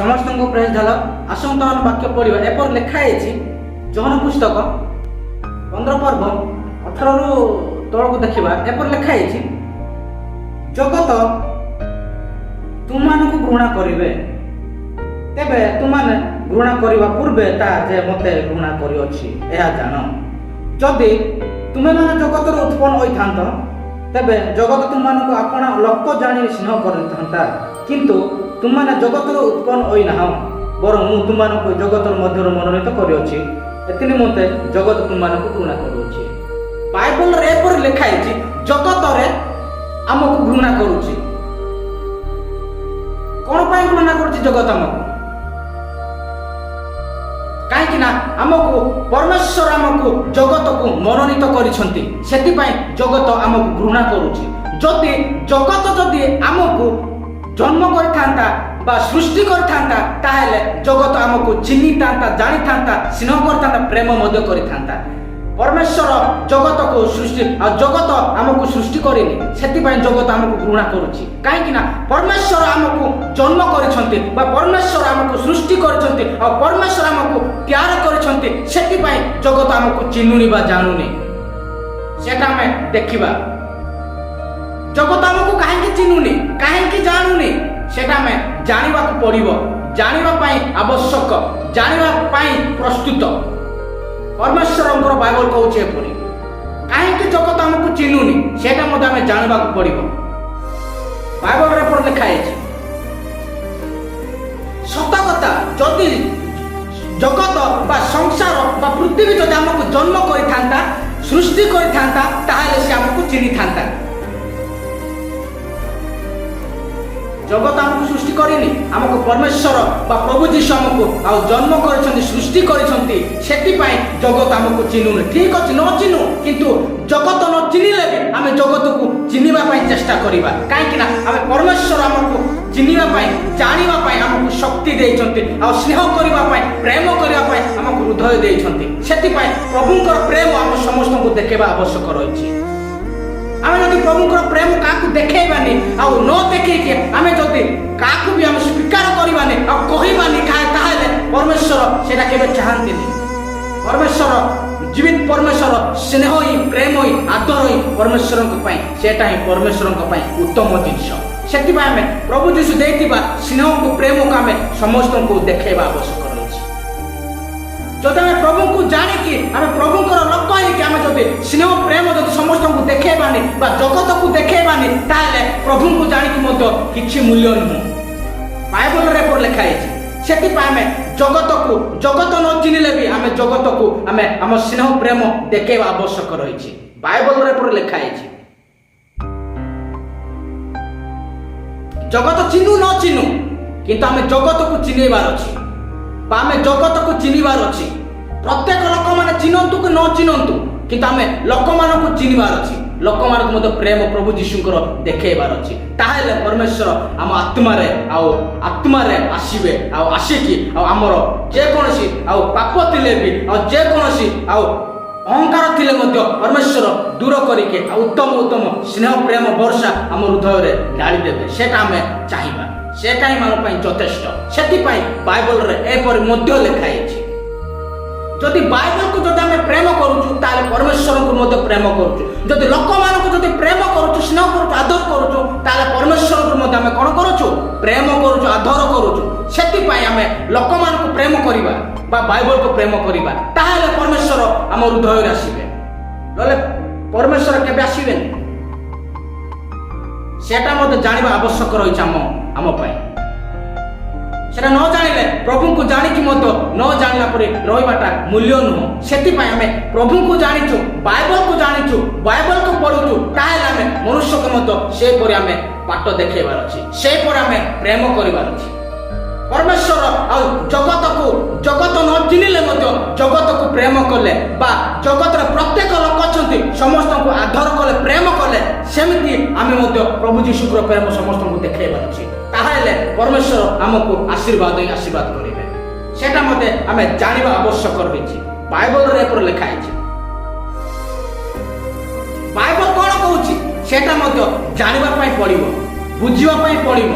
ସମସ୍ତଙ୍କୁ ପ୍ରେଜ ଢାଲ। ଆସନ୍ତୁ ଆମେ ବାକ୍ୟ ପଢିବା। ଏପରି ଲେଖା ହେଇଛି ଯୋହନ ପୁସ୍ତକ 15 ପର୍ବ 18ରୁ ତଳକୁ ଦେଖିବା। ଏପରି ଲେଖା ହେଇଛି, ଜଗତ ତୁମମାନଙ୍କୁ ଘୃଣା କରିବେ, ତେବେ ତୁମମାନେ ଘୃଣା କରିବା ପୂର୍ବେ ତା ଯେ ମୋତେ ଘୃଣା କରିଅଛି ଏହା ଜାଣ। ଯଦି ତୁମେମାନେ ଜଗତରୁ ଉତ୍ପନ୍ନ ହୋଇଥାନ୍ତ, ତେବେ ଜଗତ ତୁମମାନଙ୍କୁ ଆପଣା ଲୋକ ଜାଣି ସ୍ନେହ କରିଥାନ୍ତା। କିନ୍ତୁ ତୁମମାନେ ଜଗତରୁ ଉତ୍ପନ୍ନ ହୋଇନାହ, ବରଂ ମୁଁ ତୁମମାନଙ୍କୁ ଜଗତର ମଧ୍ୟରୁ ମନୋନୀତ କରିଅଛି, ଏଥି ନିମନ୍ତେ ଜଗତ ତୁମମାନଙ୍କୁ ଘୃଣା କରୁଅଛି। ବାଇବଲରେ ଏପରି ଲେଖା ହେଇଛି, ଜଗତରେ ଆମକୁ ଘୃଣା କରୁଛି। କଣ ପାଇଁ ଘୃଣା କରୁଛି ଜଗତ ଆମକୁ? କାହିଁକି ନା ଆମକୁ ପରମେଶ୍ୱର ଆମକୁ ଜଗତକୁ ମନୋନୀତ କରିଛନ୍ତି, ସେଥିପାଇଁ ଜଗତ ଆମକୁ ଘୃଣା କରୁଛି। ଯଦି ଜଗତ ଆମକୁ ଜନ୍ମ କରିଥାନ୍ତା ବା ସୃଷ୍ଟି କରିଥାନ୍ତା, ତାହେଲେ ଜଗତ ଆମକୁ ଚିହ୍ନିଥାନ୍ତା, ଜାଣିଥାନ୍ତା, ସ୍ନେହ କରିଥାନ୍ତା, ପ୍ରେମ ମଧ୍ୟ କରିଥାନ୍ତା। ପରମେଶ୍ୱର ଜଗତକୁ ସୃଷ୍ଟି ଆଉ ଜଗତ ଆମକୁ ସୃଷ୍ଟି କରିନି, ସେଥିପାଇଁ ଜଗତ ଆମକୁ ଘୃଣା କରୁଛି। କାହିଁକି ନା ପରମେଶ୍ୱର ଆମକୁ ଜନ୍ମ କରିଛନ୍ତି ବା ପରମେଶ୍ୱର ଆମକୁ ସୃଷ୍ଟି କରିଛନ୍ତି ଆଉ ପରମେଶ୍ୱର ଆମକୁ ପ୍ୟାର କରିଛନ୍ତି, ସେଥିପାଇଁ ଜଗତ ଆମକୁ ଚିହ୍ନୁନି ବା ଜାଣୁନି। ସେଟା ଆମେ ଦେଖିବା। ଜଗତ ଆମକୁ କାହିଁକି ଚିହ୍ନୁନି, କାହିଁକି ଜାଣୁନି, ସେଟା ଆମେ ଜାଣିବାକୁ ପଡିବ। ଜାଣିବା ପାଇଁ ଆବଶ୍ୟକ, ଜାଣିବା ପାଇଁ ପ୍ରସ୍ତୁତ। ପରମେଶ୍ୱରଙ୍କର ବାଇବଲ କହୁଛି ଏପରି। କାହିଁକି ଜଗତ ଆମକୁ ଚିହ୍ନୁନି, ସେଟା ମଧ୍ୟ ଆମେ ଜାଣିବାକୁ ପଡିବ। ବାଇବଲରେ ଏପରି ଲେଖା ହେଇଛି, ସତ କଥା, ଯଦି ଜଗତ ବା ସଂସାର ବା ପୃଥିବୀ ଯଦି ଆମକୁ ଜନ୍ମ କରିଥାନ୍ତା, ସୃଷ୍ଟି କରିଥାନ୍ତା, ତାହେଲେ ସେ ଆମକୁ ଚିହ୍ନିଥାନ୍ତା। ଜଗତ ଆମକୁ ସୃଷ୍ଟି କରିନି, ଆମକୁ ପରମେଶ୍ୱର ବା ପ୍ରଭୁ ଯୀଶୁ ଆମକୁ ଆଉ ଜନ୍ମ କରିଛନ୍ତି, ସୃଷ୍ଟି କରିଛନ୍ତି, ସେଥିପାଇଁ ଜଗତ ଆମକୁ ଚିହ୍ନୁନି। ଠିକ ଅଛି, ନ ଚିହ୍ନୁ, କିନ୍ତୁ ଜଗତ ନ ଚିହ୍ନିଲେ ବି ଆମେ ଜଗତକୁ ଚିହ୍ନିବା ପାଇଁ ଚେଷ୍ଟା କରିବା। କାହିଁକି ନା ଆମେ ପରମେଶ୍ୱର ଆମକୁ ଚିହ୍ନିବା ପାଇଁ, ଜାଣିବା ପାଇଁ ଆମକୁ ଶକ୍ତି ଦେଇଛନ୍ତି ଆଉ ସ୍ନେହ କରିବା ପାଇଁ, ପ୍ରେମ କରିବା ପାଇଁ ଆମକୁ ହୃଦୟ ଦେଇଛନ୍ତି। ସେଥିପାଇଁ ପ୍ରଭୁଙ୍କର ପ୍ରେମ ଆମ ସମସ୍ତଙ୍କୁ ଦେଖେଇବା ଆବଶ୍ୟକ ରହିଛି। ଆମେ ଯଦି ପ୍ରଭୁଙ୍କର ପ୍ରେମ କାହାକୁ ଦେଖେଇବାନି ଆଉ ନ ଦେଖେଇକି ଆମେ ଯଦି କାହାକୁ ବି ଆମେ ସ୍ୱୀକାର କରିବାନି ଆଉ କହିବାନି, ତାହେଲେ ପରମେଶ୍ୱର ସେଟା କେବେ ଚାହାନ୍ତିନି। ପରମେଶ୍ୱର ଜୀବିତ ପରମେଶ୍ୱର ସ୍ନେହ ହିଁ, ପ୍ରେମ ହିଁ, ଆଦର ହିଁ ପରମେଶ୍ୱରଙ୍କ ପାଇଁ, ସେଟା ହିଁ ପରମେଶ୍ୱରଙ୍କ ପାଇଁ ଉତ୍ତମ ଜିନିଷ। ସେଥିପାଇଁ ଆମେ ପ୍ରଭୁ ଯୀଶୁ ଦେଇଥିବା ସ୍ନେହକୁ, ପ୍ରେମକୁ ଆମେ ସମସ୍ତଙ୍କୁ ଦେଖେଇବା ଆବଶ୍ୟକ ରହିଛି। ଯଦି ଆମେ ପ୍ରଭୁଙ୍କୁ ଜାଣିକି, ଆମେ ପ୍ରଭୁଙ୍କର ଲୋକ ହେଇକି ଆମେ ଯଦି ସ୍ନେହ ପ୍ରେମ ଯଦି ସମସ୍ତଙ୍କୁ ଦେଖେଇବାନି ବା ଜଗତକୁ ଦେଖେଇବାନି, ତାହେଲେ ପ୍ରଭୁଙ୍କୁ ଜାଣିକି ମଧ୍ୟ କିଛି ମୂଲ୍ୟ ନୁହଁ। ବାଇବଲରେ ଏପରି ଲେଖା ହେଇଛି। ସେଥିପାଇଁ ଆମେ ଜଗତ ନ ଚିହ୍ନିଲେ ବି ଆମେ ଜଗତକୁ ଆମେ ଆମ ସ୍ନେହ ପ୍ରେମ ଦେଖେଇବା ଆବଶ୍ୟକ ରହିଛି। ବାଇବଲରେ ଏପରି ଲେଖା ହେଇଛି, ଜଗତ ଚିହ୍ନୁ ନ ଚିହ୍ନୁ, କିନ୍ତୁ ଆମେ ଜଗତକୁ ଚିହ୍ନେଇବାର ଅଛି ବା ଆମେ ଜଗତକୁ ଚିହ୍ନିବାର ଅଛି। ପ୍ରତ୍ୟେକ ଲୋକମାନେ ଚିହ୍ନନ୍ତୁ କି ନ ଚିହ୍ନନ୍ତୁ, କିନ୍ତୁ ଆମେ ଲୋକମାନଙ୍କୁ ଚିହ୍ନିବାର ଅଛି। ଲୋକମାନଙ୍କୁ ମଧ୍ୟ ପ୍ରେମ ପ୍ରଭୁ ଯୀଶୁଙ୍କର ଦେଖେଇବାର ଅଛି। ତାହେଲେ ପରମେଶ୍ୱର ଆମ ଆତ୍ମାରେ ଆସିବେ ଆଉ ଆସିକି ଆଉ ଆମର ଯେକୌଣସି ଆଉ ପାପ ଥିଲେ ବି ଆଉ ଯେକୌଣସି ଆଉ ଅହଙ୍କାର ଥିଲେ ମଧ୍ୟ ପରମେଶ୍ୱର ଦୂର କରିକି ଆଉ ଉତ୍ତମ ସ୍ନେହ ପ୍ରେମ ବର୍ଷା ଆମ ହୃଦୟରେ ଢାଳିଦେବେ। ସେଟା ଆମେ ଚାହିଁବା, ସେଟା ହିଁ ଆମ ପାଇଁ ଯଥେଷ୍ଟ। ସେଥିପାଇଁ ବାଇବଲରେ ଏପରି ମଧ୍ୟ ଲେଖା ହେଇଛି, ଯଦି ବାଇବଲକୁ ଯଦି ଆମେ ପ୍ରେମ କରୁଛୁ, ତାହେଲେ ପରମେଶ୍ୱରଙ୍କୁ ମଧ୍ୟ ପ୍ରେମ କରୁଛୁ। ଯଦି ଲୋକମାନଙ୍କୁ ଯଦି ପ୍ରେମ କରୁଛୁ, ସ୍ନେହ କରୁଛୁ, ଆଦର କରୁଛୁ, ତାହେଲେ ପରମେଶ୍ୱରଙ୍କୁ ମଧ୍ୟ ଆମେ କଣ କରୁଛୁ? ପ୍ରେମ କରୁଛୁ, ଆଦର କରୁଛୁ। ସେଥିପାଇଁ ଆମେ ଲୋକମାନଙ୍କୁ ପ୍ରେମ କରିବା ବା ବାଇବଲକୁ ପ୍ରେମ କରିବା, ତାହେଲେ ପରମେଶ୍ୱର ଆମ ହୃଦୟରେ ଆସିବେ। ନହେଲେ ପରମେଶ୍ୱର କେବେ ଆସିବେନି। ସେଟା ମଧ୍ୟ ଜାଣିବା ଆବଶ୍ୟକ ରହିଛି ଆମ ପାଇଁ। ସେଟା ନ ଜାଣିଲେ, ପ୍ରଭୁଙ୍କୁ ଜାଣିକି ମଧ୍ୟ ନ ଜାଣିଲା ପରେ ରହିବାଟା ମୂଲ୍ୟ ନୁହଁ। ସେଥିପାଇଁ ଆମେ ପ୍ରଭୁଙ୍କୁ ଜାଣିଛୁ, ବାଇବଲକୁ ଜାଣିଛୁ, ବାଇବଲକୁ ପଢୁଛୁ, ତାହେଲେ ଆମେ ମନୁଷ୍ୟକୁ ମଧ୍ୟ ସେପରି ଆମେ ବାଟ ଦେଖେଇବାର ଅଛି, ସେପରି ଆମେ ପ୍ରେମ କରିବାର ଅଛି। ପରମେଶ୍ୱର ଆଉ ଜଗତ ନ ଚିହ୍ନିଲେ ମଧ୍ୟ ଜଗତକୁ ପ୍ରେମ କଲେ ବା ଜଗତର ପ୍ରତ୍ୟେକ ଲୋକ ଅଛନ୍ତି, ସମସ୍ତଙ୍କୁ ଆଦର କଲେ, ପ୍ରେମ କଲେ, ସେମିତି ଆମେ ମଧ୍ୟ ପ୍ରଭୁ ଯୀଶୁଙ୍କର ପ୍ରେମ ସମସ୍ତଙ୍କୁ ଦେଖେଇବାର ଅଛି। ତାହେଲେ ପରମେଶ୍ୱର ଆମକୁ ଆଶୀର୍ବାଦ କରିବେ। ସେଟା ମଧ୍ୟ ଆମେ ଜାଣିବା ଆବଶ୍ୟକ ରହିଛି। ବାଇବଲରେ ଏପରି ଲେଖା ହେଇଛି। ବାଇବଲ କଣ କହୁଛି ସେଟା ମଧ୍ୟ ଜାଣିବା ପାଇଁ ପଡିବ, ବୁଝିବା ପାଇଁ ପଡିବ।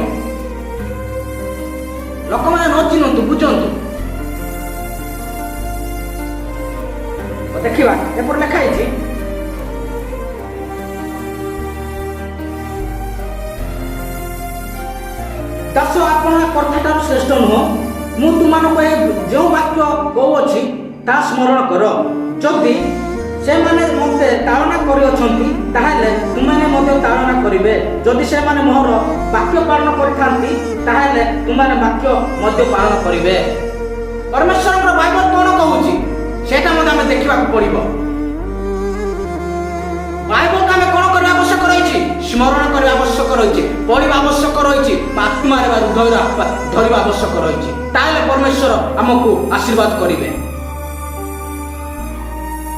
ଲୋକମାନେ ନ ଚିହ୍ନନ୍ତୁ ବୁଝନ୍ତୁ। ଦେଖିବା ଏପଟେ ଲେଖା ହେଇଛି, ଦାସ ଆପଣ କଥାଠାରୁ ଶ୍ରେଷ୍ଠ ନୁହଁ, ମୁଁ ତୁମମାନଙ୍କୁ ଯେଉଁ ବାକ୍ୟ କହୁଅଛି ତାହା ସ୍ମରଣ କର। ଯଦି ସେମାନେ ମୋତେ ତାଳନା କରିଅଛନ୍ତି ତାହେଲେ ତୁମମାନେ ମଧ୍ୟ ତାଳନା କରିବେ। ଯଦି ସେମାନେ ମୋର ବାକ୍ୟ ପାଳନ କରିଥାନ୍ତି ତାହେଲେ ତୁମମାନେ ବାକ୍ୟ ମଧ୍ୟ ପାଳନ କରିବେ। ପରମେଶ୍ୱରଙ୍କର ବାଇବଲ କ'ଣ କହୁଛି ସେଇଟା ମଧ୍ୟ ଆମେ ଦେଖିବାକୁ ପଡ଼ିବ। ବାଇବଲକୁ ଆମେ କ'ଣ କରିବା ଆବଶ୍ୟକ ରହିଛି? ସ୍ମରଣ କରିବା ଆବଶ୍ୟକ ରହିଛି, ପଢ଼ିବା ଆବଶ୍ୟକ ରହିଛି, ଆତ୍ମାରେ ବା ହୃଦୟରେ ଧରିବା ଆବଶ୍ୟକ ରହିଛି। ତାହେଲେ ପରମେଶ୍ୱର ଆମକୁ ଆଶୀର୍ବାଦ କରିବେ।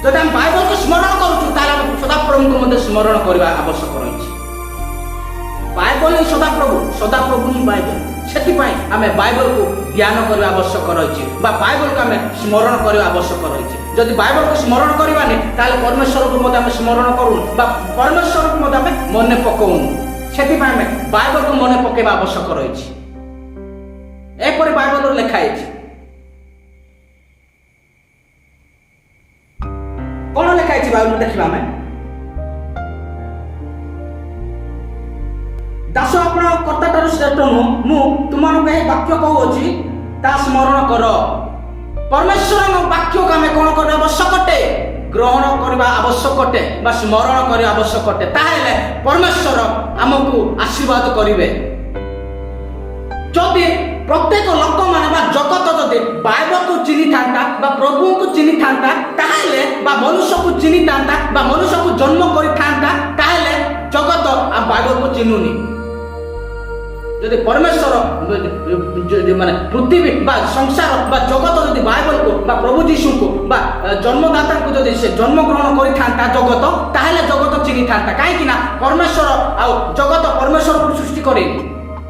ଯଦି ଆମେ ବାଇବଲକୁ ସ୍ମରଣ କରୁଛୁ ତାହେଲେ ଆମେ ସଦାପ୍ରଭୁଙ୍କୁ ମଧ୍ୟ ସ୍ମରଣ କରିବା ଆବଶ୍ୟକ ରହିଛି। ବାଇବଲ ହିଁ ସଦାପ୍ରଭୁ ହିଁ ବାଇବଲ। ସେଥିପାଇଁ ଆମେ ବାଇବଲକୁ ଧ୍ୟାନ କରିବା ଆବଶ୍ୟକ ରହିଛି ବା ବାଇବଲକୁ ଆମେ ସ୍ମରଣ କରିବା ଆବଶ୍ୟକ ରହିଛି। ଯଦି ବାଇବଲକୁ ସ୍ମରଣ କରିବାନି ତାହେଲେ ପରମେଶ୍ୱରକୁ ମଧ୍ୟ ଆମେ ସ୍ମରଣ କରୁନୁ ବା ପରମେଶ୍ୱରକୁ ମଧ୍ୟ ଆମେ ମନେ ପକାଉନୁ। ସେଥିପାଇଁ ଆମେ ବାଇବଲକୁ ମନେ ପକାଇବା ଆବଶ୍ୟକ ରହିଛି। ଏପରି ବାଇବଲରେ ଲେଖା ହେଇଛି। କ'ଣ ଲେଖା ହେଇଛି ବାଇବଲ ଦେଖିବା ଆମେ। ଦାସ ଆପଣ କର୍ତ୍ତାଠାରୁ ଶ୍ରେଷ୍ଠ ନୁହଁ, ମୁଁ ତୁମମାନଙ୍କୁ ଏହି ବାକ୍ୟ କହୁଅଛି ତାହା ସ୍ମରଣ କର। ପରମେଶ୍ୱରଙ୍କ ବାକ୍ୟକୁ ଆମେ କ'ଣ କରିବା ଆବଶ୍ୟକ ଅଟେ? ଗ୍ରହଣ କରିବା ଆବଶ୍ୟକ ଅଟେ ବା ସ୍ମରଣ କରିବା ଆବଶ୍ୟକ ଅଟେ। ତାହେଲେ ପରମେଶ୍ୱର ଆମକୁ ଆଶୀର୍ବାଦ କରିବେ। ଯଦି ପ୍ରତ୍ୟେକ ଲୋକମାନେ ବା ଜଗତ ଯଦି ବାଇବଲକୁ ଚିହ୍ନିଥାନ୍ତା ବା ପ୍ରଭୁଙ୍କୁ ଚିହ୍ନିଥାନ୍ତା ତାହେଲେ ବା ମନୁଷ୍ୟକୁ ଚିହ୍ନିଥାନ୍ତା ବା ମନୁଷ୍ୟକୁ ଜନ୍ମ କରିଥାନ୍ତା ତାହେଲେ ଜଗତ ଆଉ ବାଇବଲକୁ ଚିହ୍ନୁନି। ଯଦି ପରମେଶ୍ୱର ମାନେ ପୃଥିବୀ ବା ସଂସାର ବା ଜଗତ ଯଦି ବାଇବଲକୁ ବା ପ୍ରଭୁ ଯୀଶୁଙ୍କୁ ବା ଜନ୍ମଦାତାଙ୍କୁ ଯଦି ସେ ଜନ୍ମଗ୍ରହଣ କରିଥାନ୍ତା ଜଗତ, ତାହେଲେ ଜଗତ ଚିହ୍ନିଥାନ୍ତା। କାହିଁକି ନା ପରମେଶ୍ୱର ଆଉ ଜଗତ ପରମେଶ୍ୱରକୁ ସୃଷ୍ଟି କରେନି।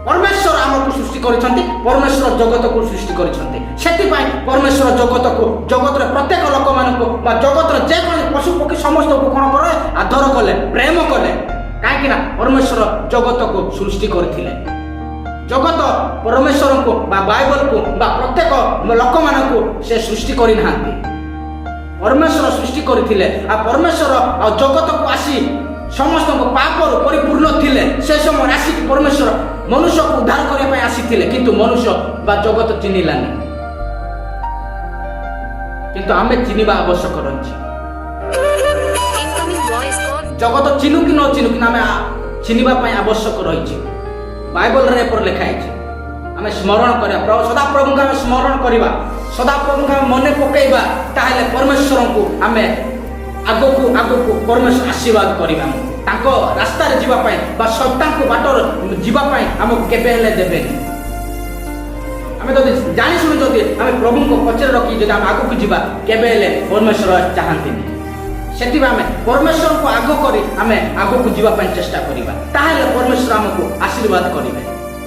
ପରମେଶ୍ୱର ଆମକୁ ସୃଷ୍ଟି କରିଛନ୍ତି, ପରମେଶ୍ୱର ଜଗତକୁ ସୃଷ୍ଟି କରିଛନ୍ତି। ସେଥିପାଇଁ ପରମେଶ୍ୱର ଜଗତର ପ୍ରତ୍ୟେକ ଲୋକମାନଙ୍କୁ ବା ଜଗତର ଯେକୌଣସି ପଶୁ ପକ୍ଷୀ ସମସ୍ତଙ୍କୁ କ'ଣ କରେ? ଆଦର କଲେ, ପ୍ରେମ କଲେ। କାହିଁକି ନା ପରମେଶ୍ୱର ଜଗତକୁ ସୃଷ୍ଟି କରିଥିଲେ। ଜଗତ ପରମେଶ୍ୱରଙ୍କୁ ବା ବାଇବଲକୁ ବା ପ୍ରତ୍ୟେକ ଲୋକମାନଙ୍କୁ ସେ ସୃଷ୍ଟି କରିନାହାନ୍ତି। ପରମେଶ୍ୱର ସୃଷ୍ଟି କରିଥିଲେ। ଆଉ ପରମେଶ୍ୱର ଆଉ ଜଗତକୁ ଆସି ସମସ୍ତଙ୍କ ପାପରୁ ପରିପୂର୍ଣ୍ଣ ଥିଲେ। ସେ ସମୟରେ ଆସିକି ପରମେଶ୍ୱର ମନୁଷ୍ୟକୁ ଉଦ୍ଧାର କରିବା ପାଇଁ ଆସିଥିଲେ, କିନ୍ତୁ ମନୁଷ୍ୟ ବା ଜଗତ ଚିହ୍ନିଲାନି। କିନ୍ତୁ ଆମେ ଚିହ୍ନିବା ଆବଶ୍ୟକ ରହିଛି। ଜଗତ ଚିହ୍ନୁ କି ନ ଚିହ୍ନୁ କିନ୍ତୁ ଆମେ ଚିହ୍ନିବା ପାଇଁ ଆବଶ୍ୟକ ରହିଛି। ବାଇବଲରେ ଏପରି ଲେଖା ହେଇଛି। ଆମେ ସ୍ମରଣ କରିବା, ସଦାପ୍ରଭୁଙ୍କୁ ଆମେ ସ୍ମରଣ କରିବା, ସଦାପ୍ରଭୁଙ୍କୁ ଆମେ ମନେ ପକାଇବା, ତାହେଲେ ପରମେଶ୍ୱରଙ୍କୁ ଆମେ ଆଗକୁ ପରମେଶ୍ୱର ଆଶୀର୍ବାଦ କରିବା। ତାଙ୍କ ରାସ୍ତାରେ ଯିବା ପାଇଁ ବା ସତ୍ତାଙ୍କ ବାଟରେ ଯିବା ପାଇଁ ଆମକୁ କେବେ ହେଲେ ଦେବେନି। ଆମେ ଯଦି ଜାଣିଶୁଣି ଯଦି ଆମେ ପ୍ରଭୁଙ୍କ ପଛରେ ରଖି ଯଦି ଆମେ ଆଗକୁ ଯିବା କେବେ ହେଲେ ପରମେଶ୍ୱର ଚାହାନ୍ତିନି। ସେଥିପାଇଁ ଆମେ ପରମେଶ୍ୱରଙ୍କୁ ଆଗ କରି ଆମେ ଆଗକୁ ଯିବା ପାଇଁ ଚେଷ୍ଟା କରିବା। ତାହେଲେ ପରମେଶ୍ୱର ଆମକୁ ଆଶୀର୍ବାଦ କରିବେ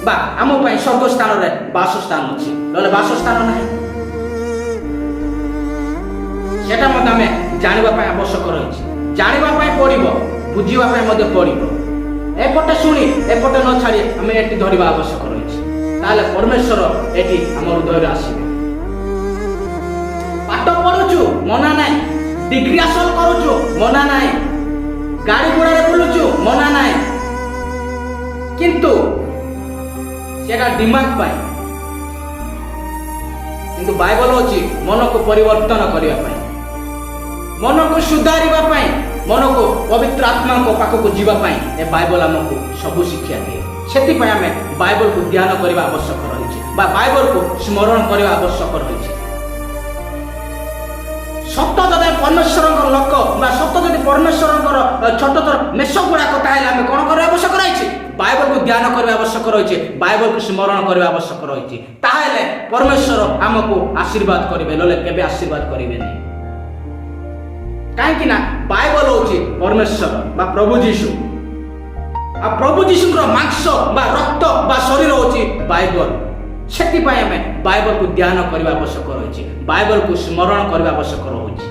ବା ଆମ ପାଇଁ ସ୍ୱର୍ଗ ସ୍ଥାନରେ ବାସସ୍ଥାନ ଅଛି, ନହେଲେ ବାସସ୍ଥାନ ନାହିଁ। ସେଟା ମଧ୍ୟ ଆମେ ଜାଣିବା ପାଇଁ ଆବଶ୍ୟକ ରହିଛି। ଜାଣିବା ପାଇଁ ପଡ଼ିବ, ବୁଝିବା ପାଇଁ ମଧ୍ୟ ପଡ଼ିବ। ଏପଟେ ଶୁଣି ଏପଟେ ନ ଛାଡ଼ି ଆମେ ଏଠି ଧରିବା ଆବଶ୍ୟକ ରହିଛି। ତାହେଲେ ପରମେଶ୍ୱର ଏଠି ଆମ ହୃଦୟରେ ଆସିବେ। ପାଠ ପଢୁଛୁ ମନା ନାହିଁ, ଡିଗ୍ରୀ ହାସଲ କରୁଛୁ ମନା ନାହିଁ, ଗାଡ଼ି ଘୋଡ଼ାରେ ବୁଲୁଛୁ ମନା ନାହିଁ, କିନ୍ତୁ ସେଟା ଦିମାଗ ପାଇଁ। କିନ୍ତୁ ବାଇବଲ ଅଛି ମନକୁ ପରିବର୍ତ୍ତନ କରିବା ପାଇଁ, ମନକୁ ସୁଧାରିବା ପାଇଁ, ମନକୁ ପବିତ୍ର ଆତ୍ମାଙ୍କ ପାଖକୁ ଯିବା ପାଇଁ ଏ ବାଇବଲ ଆମକୁ ସବୁ ଶିକ୍ଷା ଦିଏ। ସେଥିପାଇଁ ଆମେ ବାଇବଲକୁ ଧ୍ୟାନ କରିବା ଆବଶ୍ୟକ ରହିଛି ବା ବାଇବଲକୁ ସ୍ମରଣ କରିବା ଆବଶ୍ୟକ ରହିଛି। ସତ ଯଦି ପରମେଶ୍ୱରଙ୍କର ଲୋକ ବା ସତ ଯଦି ପରମେଶ୍ୱରଙ୍କର ଛୋଟ ଛୋଟ ମେଷ ଗୁଡ଼ାକ, ତାହେଲେ ଆମେ କ'ଣ କରିବା ଆବଶ୍ୟକ ରହିଛି? ବାଇବଲକୁ ଧ୍ୟାନ କରିବା ଆବଶ୍ୟକ ରହିଛି, ବାଇବଲକୁ ସ୍ମରଣ କରିବା ଆବଶ୍ୟକ ରହିଛି। ତାହେଲେ ପରମେଶ୍ୱର ଆମକୁ ଆଶୀର୍ବାଦ କରିବେ, ନହେଲେ କେବେ ଆଶୀର୍ବାଦ କରିବେନି। କାହିଁକି ନା ବାଇବଲ ହେଉଛି ପରମେଶ୍ୱର ବା ପ୍ରଭୁ ଯୀଶୁ। ଆଉ ପ୍ରଭୁ ଯୀଶୁଙ୍କର ମାଂସ ବା ରକ୍ତ ବା ଶରୀର ହେଉଛି ବାଇବଲ। ସେଥିପାଇଁ ଆମେ ବାଇବଲକୁ ଧ୍ୟାନ କରିବା ଆବଶ୍ୟକ ରହିଛି, ବାଇବଲକୁ ସ୍ମରଣ କରିବା ଆବଶ୍ୟକ ରହୁଛି।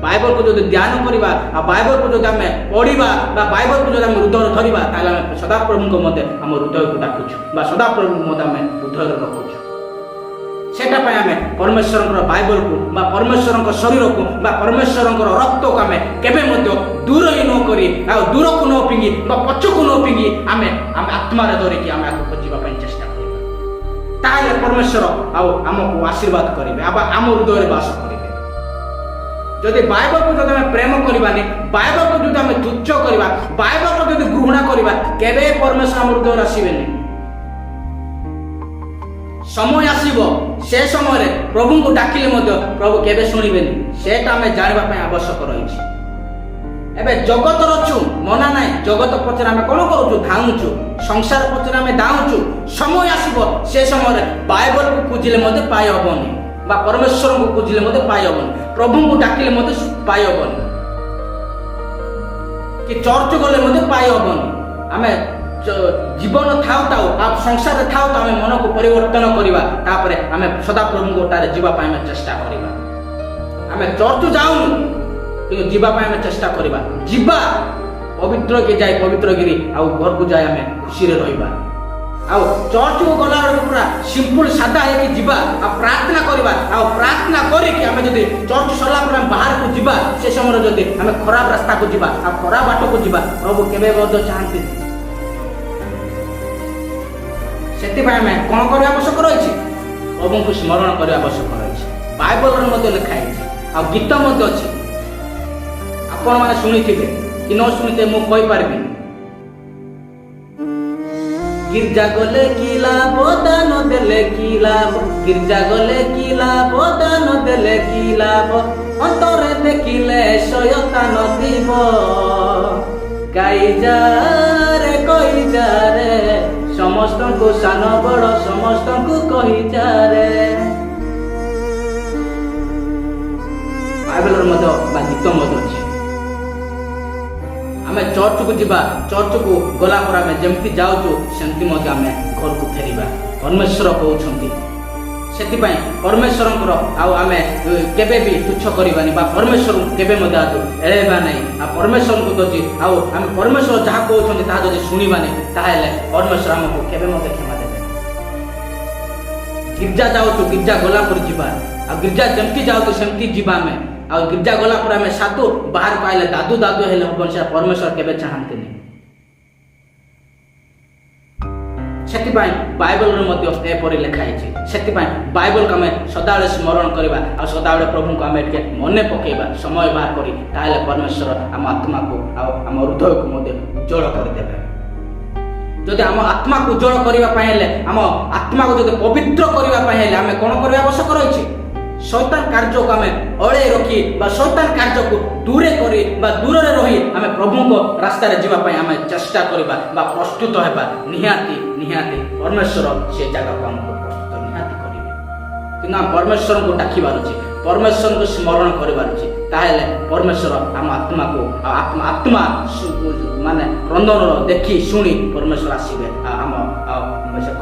ବାଇବଲକୁ ଯଦି ଧ୍ୟାନ କରିବା ଆଉ ବାଇବଲକୁ ଯଦି ଆମେ ପଢ଼ିବା ବା ବାଇବଲକୁ ଯଦି ଆମେ ହୃଦୟରେ ଧରିବା, ତାହେଲେ ଆମେ ସଦାପ୍ରଭୁଙ୍କ ମଧ୍ୟ ଆମ ହୃଦୟକୁ ଡାକୁଛୁ ବା ସଦାପ୍ରଭୁଙ୍କୁ ମଧ୍ୟ ଆମେ ହୃଦୟରେ ରଖୁଛୁ। परमेश्वर बाइबल को बा परमेश्वर शरीर को बा परमेश्वर रक्त को आम के दूर ही न करी दूर को न फिंगी पछ को न फिंगी आम आत्मार धरिकी आम आगे जावाई चेष्टा करें परमेश्वर आमको आशीर्वाद करेंगे आम हृदय बास करेंगे जदि बाइबल को जब प्रेम करवानी बाइबल को जो आम तुच्छ करवा बाइबल को जो घृणा करवा केबे परमेश्वर आम हृदय आसबे समय आसब से समय प्रभु को डाकिले प्रभु केबे शुणवे सेटा आम जानवाई आवश्यक रही एबे जगत रचु मना ना जगत पचर आम कौन करूँ धाऊचु संसार पचर आम धाऊचु समय आसब से समय बाइबल को खोजिले पाई हेनी बा परमेश्वर को खोजिले पाई हेनी प्रभु को डाकिले पाई हेनी कि चर्च गले पाई हेनी आम जीवन थाउ थाउ आप संसार थाउ तो आम मन को परिवर्तन करवा तापर आम सदा प्रभु को जावाई चेष्टा करवा आम चर्च जाऊनु कि जीवाई आम चेष्टा करवा जीवा पवित्र के जाए पवित्रगिरी आउ घर को जाए आम खुशी रहा आउ चर्च को गला पूरा सिंपल सादा है कि जीवा आ प्रार्थना करवा आ प्रार्थना करके आम जब चर्च सरला पर बाहर को जीवा से समय जब आम खराब रास्ता को जीवा आ खराब बाट को जीवा प्रभु केबे चाहती से कौन करने आवश्यक रही प्रभु को स्मरण करने आवश्यक रही बाइबल लिखाई आ गीत अच्छी आपण मैंने शुणी थे कि न शुणी मुझे पार्बी गिरजा गले कि लाभ दान देले कि लाभ गिरजा गले कि लाभ दान देले कि लाभ अंतरे देखिले शयतान दीब गाई जा रे कही जा रे समस्त को सान बड़ समस्त को कही जा रे बाइबल गीत अच्छी आम चर्च को जीवा चर्च को गला पर आम जमती जाऊँ सेमती आम घर को फेरिबा परमेश्वर कहते से परमेश्वर आम केबे भी तुच्छ करवानी परमेश्वर केबे एड़ेबा नहीं परमेश्वर को जदि आम परमेश्वर जहाँ कहते जब शुणवानी परमेश्वर आमको केबे क्षमा देवे गिरजा जाऊँ गिरजा गला पर जीवा गिरजा जमती जाऊँ सेमती जीवा आम आ गिरजा गला पर आम साधु बाहर को आइले दादू दादू हेले हम परमेश्वर केबे चाहते नहीं से बाइबल एपरी लिखाई से बाइबल को आम सदाबले स्मरण करवा आ सदाबले प्रभु को आम मन पकेबा समय बाहर करी ताले परमेश्वर आम आत्मा को आम हृदय को उज्जवल करदेवे जदि आम आत्मा को उज्जवल करने आम आत्मा को जब पवित्र करने आम कौन करने आवश्यक रही शैतान कार्य को आम अड़े रखी शैतान कार्य को दूरे करी दूर रही आम प्रभु को रास्ता जावाई आम चेष्टा करवा प्रस्तुत होगा निहाती निहाती परमेश्वर से जगह को आमको प्रस्तुत निहाती करेंगे कि परमेश्वर को डाकिबार परमेश्वर को स्मरण करवार ताहले परमेश्वर आम आत्मा को आत्मा माने रंधन देखी शुणी परमेश्वर आसबे आम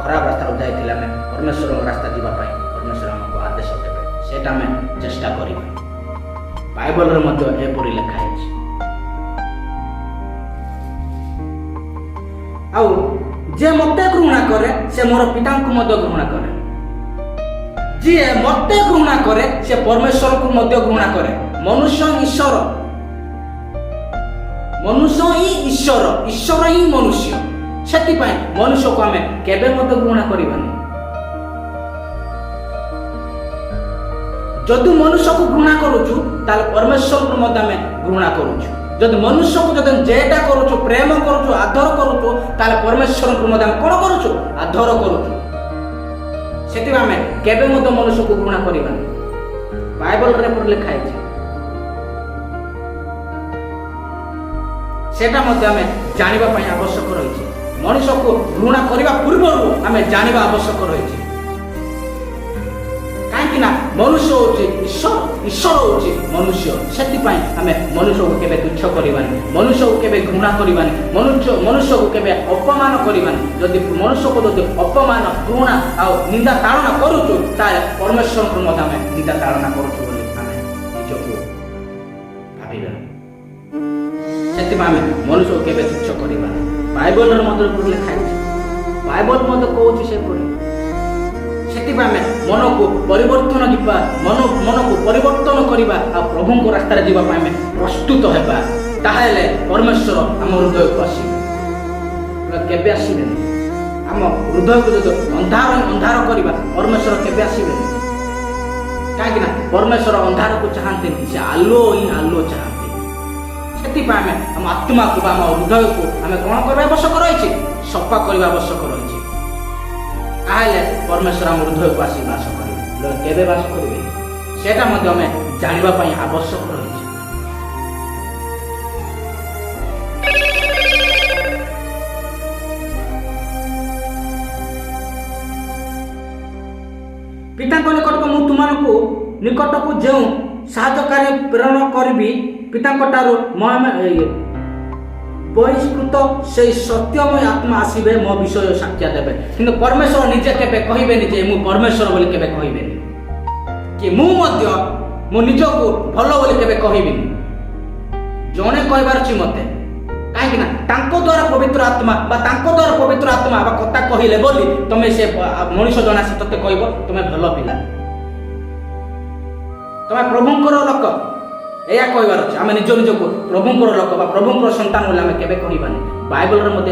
खराब रास्ता जाइए आम परमेश्वर रास्ता जावाई परमेश्वर आमको आदेश देवे सेटा में चेष्टा करिबा बाइबल रे मध्य एपरि लिखा है आउ जे मते घृणा करे से मोर पिता को मध्य घृणा करे जे मते घृणा करे से परमेश्वर को मध्य घृणा करे मनुष्य ही ईश्वर ईश्वर ही मनुष्य सेति पय मनुष्य को आमे केबे मध्य घृणा करिबानी जदि मनुष्य को घृणा करुचु ताले परमेश्वर को मध्य आमे घृणा करुचु जदि मनुष्य को जदि जेटा करुचु प्रेम करुचु आदर करुचु ताले परमेश्वर को मध्य आमे कोन करुचु आदर करुचु सेति आमे केबे मध्य मनुष्य को घृणा करिबानी बाइबल रे पर लिखा है सेटा मध्य आमे जानिबा पय आवश्यक रही मनुष्य को घृणा करने पूर्व आम जाना आवश्यक रही कहीं मनुष्य हूँ ईश्वर ईश्वर हूँ मनुष्य से आम मनुष्य को केवे तुच्छ करवानी मनुष्य को केवे घृणा करवानी मनुष्य को केवे अपमान करवानी जदि मनुष्य को जब अपमान घृणा आ निंदा ताड़ना करुचु ताले परमेश्वर को आम निंदा ताड़ना करुचु बोली आम निजको भाविबा से आम मनुष्य को केवे तुच्छ करवानी बाइबल लिखा है बाइबल कहूँ से ମନକୁ ପରିବର୍ତ୍ତନ ଯିବା ମନକୁ ପରିବର୍ତ୍ତନ କରିବା ଆଉ ପ୍ରଭୁଙ୍କ ରାସ୍ତାରେ ଯିବା ପାଇଁ ଆମେ ପ୍ରସ୍ତୁତ ହେବା, ତାହେଲେ ପରମେଶ୍ୱର ଆମ ହୃଦୟକୁ ଆସିବେ। କେବେ ଆସିବେନି? ଆମ ହୃଦୟକୁ ଯଦି ଅନ୍ଧାର କରିବା ପରମେଶ୍ୱର କେବେ ଆସିବେନି। କାହିଁକି ନା ପରମେଶ୍ୱର ଅନ୍ଧାରକୁ ଚାହାନ୍ତିନି, ସେ ଆଲୁଅ ହିଁ ଆଲୁଅ ଚାହାନ୍ତି। ସେଥିପାଇଁ ଆମେ ଆମ ଆତ୍ମାକୁ ବା ଆମ ହୃଦୟକୁ ଆମେ କ'ଣ କରିବା ଆବଶ୍ୟକ ରହିଛି? ସଫା କରିବା ଆବଶ୍ୟକ ରହିଛି। ତାହେଲେ ପରମେଶ୍ୱର ଆମ ହୃଦୟକୁ ଆସି ବାସ କରିବେ। କେବେ ବାସ କରିବେ ସେଇଟା ମଧ୍ୟ ଆମେ ଜାଣିବା ପାଇଁ ଆବଶ୍ୟକ ରହିଛି। ପିତାଙ୍କ ନିକଟକୁ ମୁଁ ତୁମମାନଙ୍କୁ ନିକଟକୁ ଯେଉଁ ସାହାଯ୍ୟକାରୀ ପ୍ରେରଣ କରିବି, ପିତାଙ୍କ ଠାରୁ ବହିଷ୍କୃତ ସେଇ ସତ୍ୟମୟ ଆତ୍ମା ଆସିବେ, ମୋ ବିଷୟ ସାକ୍ଷ୍ୟ ଦେବେ। କିନ୍ତୁ ପରମେଶ୍ୱର ନିଜେ କେବେ କହିବେନି ଯେ ମୁଁ ପରମେଶ୍ୱର ବୋଲି କେବେ କହିବେନି, କି ମୁଁ ମଧ୍ୟ ମୁଁ ନିଜକୁ ଭଲ ବୋଲି କେବେ କହିବିନି। ଜଣେ କହିପାରୁଛି ମୋତେ, କାହିଁକି ନା ତାଙ୍କ ଦ୍ୱାରା ପବିତ୍ର ଆତ୍ମା ବା କଥା କହିଲେ ବୋଲି ତମେ ସେ ମଣିଷ ଜଣେ ଆସି ତତେ କହିବ ତମେ ଭଲ ପିଲା, ତମେ ପ୍ରଭୁଙ୍କର ଲୋକ, ଏହା କହିବାର ଅଛି। ଆମେ ନିଜକୁ ପ୍ରଭୁଙ୍କର ଲୋକ ବା ପ୍ରଭୁଙ୍କର ସନ୍ତାନ ବୋଲି ଆମେ କେବେ କହିବାନି। ବାଇବଲରେ ମଧ୍ୟ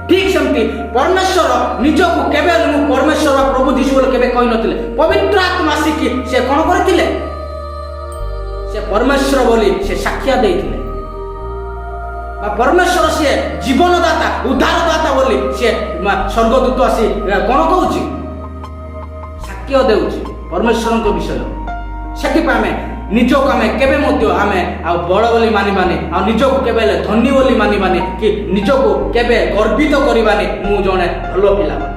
ଠିକ୍ ସେମିତି ପରମେଶ୍ୱର ନିଜକୁ କେବେ ମୁଁ ପରମେଶ୍ୱର ବା ପ୍ରଭୁ ଯୀଶୁ ବୋଲି କେବେ କହିନଥିଲେ। ପବିତ୍ର ଆତ୍ମା ଆସିକି ସେ କ'ଣ କରିଥିଲେ? ସେ ପରମେଶ୍ୱର ବୋଲି ସେ ସାକ୍ଷ୍ୟ ଦେଇଥିଲେ। ବା ପରମେଶ୍ୱର ସିଏ ଜୀବନଦାତା ଉଦ୍ଧାରଦାତା ବୋଲି ସିଏ ସ୍ୱର୍ଗଦୂତ ଆସି କ'ଣ କହୁଛି? ସାକ୍ଷ୍ୟ ଦେଉଛି ପରମେଶ୍ୱରଙ୍କ ବିଷୟ। ସେଥିପାଇଁ ଆମେ ନିଜକୁ ଆମେ କେବେ ମଧ୍ୟ ଆମେ ଆଉ ବଡ଼ ବୋଲି ମାନିବାନି, ଆଉ ନିଜକୁ କେବେ ହେଲେ ଧନୀ ବୋଲି ମାନିବାନି, କି ନିଜକୁ କେବେ ଗର୍ବିତ କରିବାନି ମୁଁ ଜଣେ ଭଲ ପିଲା ବୋଲି।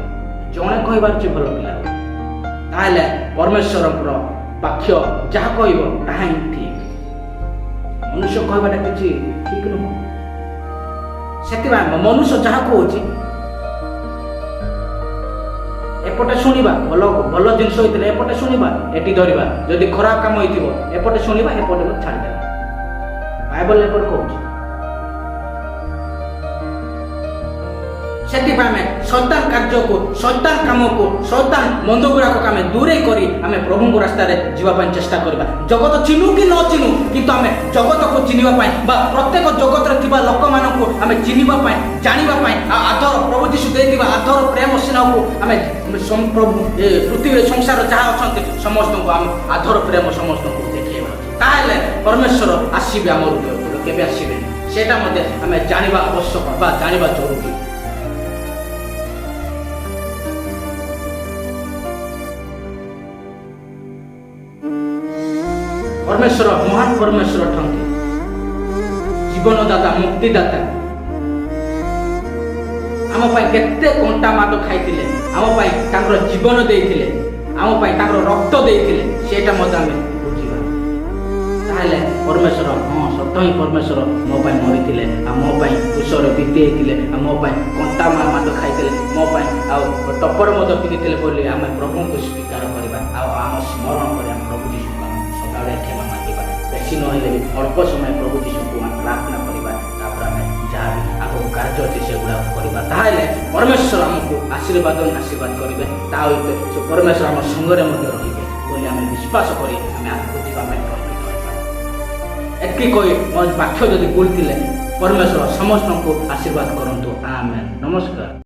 ଜଣେ କହିପାରୁଛି ଭଲ ପିଲା, ତାହେଲେ ପରମେଶ୍ୱରଙ୍କର ବାକ୍ୟ ଯାହା କହିବ ତାହା ହିଁ ଠିକ୍। ମନୁଷ୍ୟ କହିବାଟା କିଛି ଠିକ୍ ନୁହଁ। ସେଥିପାଇଁ ମନୁଷ୍ୟ ଯାହା କହୁଛି ଏପଟେ ଶୁଣିବା, ଭଲ ଜିନିଷ ହେଇଥିଲେ ଏପଟେ ଶୁଣିବା, ଏଠି ଧରିବା, ଯଦି ଖରାପ କାମ ହେଇଥିବ ଏପଟେ ଶୁଣିବା, ଏପଟେ ଛାଡ଼ିଦେବା। ବାଇବଲ ଏପଟେ କହୁଛି। ସେଥିପାଇଁ ଆମେ ଶୈତାନ କାର୍ଯ୍ୟକୁ, ଶୈତାନ କାମକୁ, ଶୈତାନ ମନ୍ଦ ଗୁଡ଼ାକୁ ଆମେ ଦୂରେଇ କରି ଆମେ ପ୍ରଭୁଙ୍କ ରାସ୍ତାରେ ଯିବା ପାଇଁ ଚେଷ୍ଟା କରିବା। ଜଗତ ଚିହ୍ନୁ କି ନ ଚିହ୍ନୁ, କିନ୍ତୁ ଆମେ ଜଗତକୁ ଚିହ୍ନିବା ପାଇଁ ବା ପ୍ରତ୍ୟେକ ଜଗତରେ ଥିବା ଲୋକମାନଙ୍କୁ ଆମେ ଚିହ୍ନିବା ପାଇଁ, ଜାଣିବା ପାଇଁ, ଆଉ ଆଦର ପ୍ରଭୁ ଯୀଶୁ ଦେଇଥିବା ଆଦର ପ୍ରେମ ସ୍ନେହକୁ ଆମେ ପୃଥିବୀରେ ସଂସାର ଯାହା ଅଛନ୍ତି ସମସ୍ତଙ୍କୁ ଆମେ ଆଦର ପ୍ରେମ ସମସ୍ତଙ୍କୁ ଦେଖେଇବା। ତାହେଲେ ପରମେଶ୍ୱର ଆସିବେ ଆମ ହୃଦୟକୁ, କେବେ ଆସିବେନି ସେଇଟା ମଧ୍ୟ ଆମେ ଜାଣିବା ଆବଶ୍ୟକ ବା ଜାଣିବା ଜରୁରୀ। ପରମେଶ୍ୱର ମହାନ ପରମେଶ୍ୱର ଅଟନ୍ତି, ଜୀବନଦାତା, ମୁକ୍ତିଦାତା। ଆମ ପାଇଁ କେତେ କଣ୍ଟା ମାଡ଼ ଖାଇଥିଲେ, ଆମ ପାଇଁ ତାଙ୍କର ଜୀବନ ଦେଇଥିଲେ, ଆମ ପାଇଁ ତାଙ୍କର ରକ୍ତ ଦେଇଥିଲେ, ସେଇଟା ମଧ୍ୟ ଆମେ ବୁଝିବା। ତାହେଲେ ପରମେଶ୍ୱର ସତ ହିଁ ପରମେଶ୍ୱର ମୋ ପାଇଁ ମରିଥିଲେ, ଆଉ ମୋ ପାଇଁ କୁଶରେ ବିତି ହେଇଥିଲେ, ଆଉ ମୋ ପାଇଁ କଣ୍ଟା ମାଡ଼ ଖାଇଥିଲେ, ମୋ ପାଇଁ ଆଉ ଟପର ମଧ୍ୟ ପିନ୍ଧିଥିଲେ ବୋଲି ଆମେ ପ୍ରଭୁଙ୍କୁ ସ୍ୱୀକାର କରିବା, ଆଉ ଆମ ସ୍ମରଣ କରି ଆମେ ପ୍ରଭୁ ଯୀଶୁଙ୍କୁ ସଦାବେଳେ କ୍ଷମା ମାଗିବା। ବେଶୀ ନହେଲେ ବି ଅଳ୍ପ ସମୟ ପ୍ରଭୁ ଯୀଶୁଙ୍କୁ ଆମେ ପ୍ରାର୍ଥନା କରିବା, ତାପରେ ଆମେ ଯାହା ବି ଆଗକୁ କାର୍ଯ୍ୟ ଅଛି ସେଗୁଡ଼ାକ କରିବା। ତାହେଲେ ପରମେଶ୍ୱର ଆମକୁ ଆଶୀର୍ବାଦ କରିବେ, ତା ସହିତ ସେ ପରମେଶ୍ୱର ଆମ ସଙ୍ଗରେ ମଧ୍ୟ ରହିବେ ବୋଲି ଆମେ ବିଶ୍ୱାସ କରି ଆମେ ଆଗକୁ ଯିବା ପାଇଁ ପ୍ରସ୍ତୁତ ହେବା। ଏତିକି କହି ମୋ ବାକ୍ୟ ଯଦି ଭୁଲ ଥିଲେ ପରମେଶ୍ୱର ସମସ୍ତଙ୍କୁ ଆଶୀର୍ବାଦ କରନ୍ତୁ। ଆମେନ୍। ନମସ୍କାର।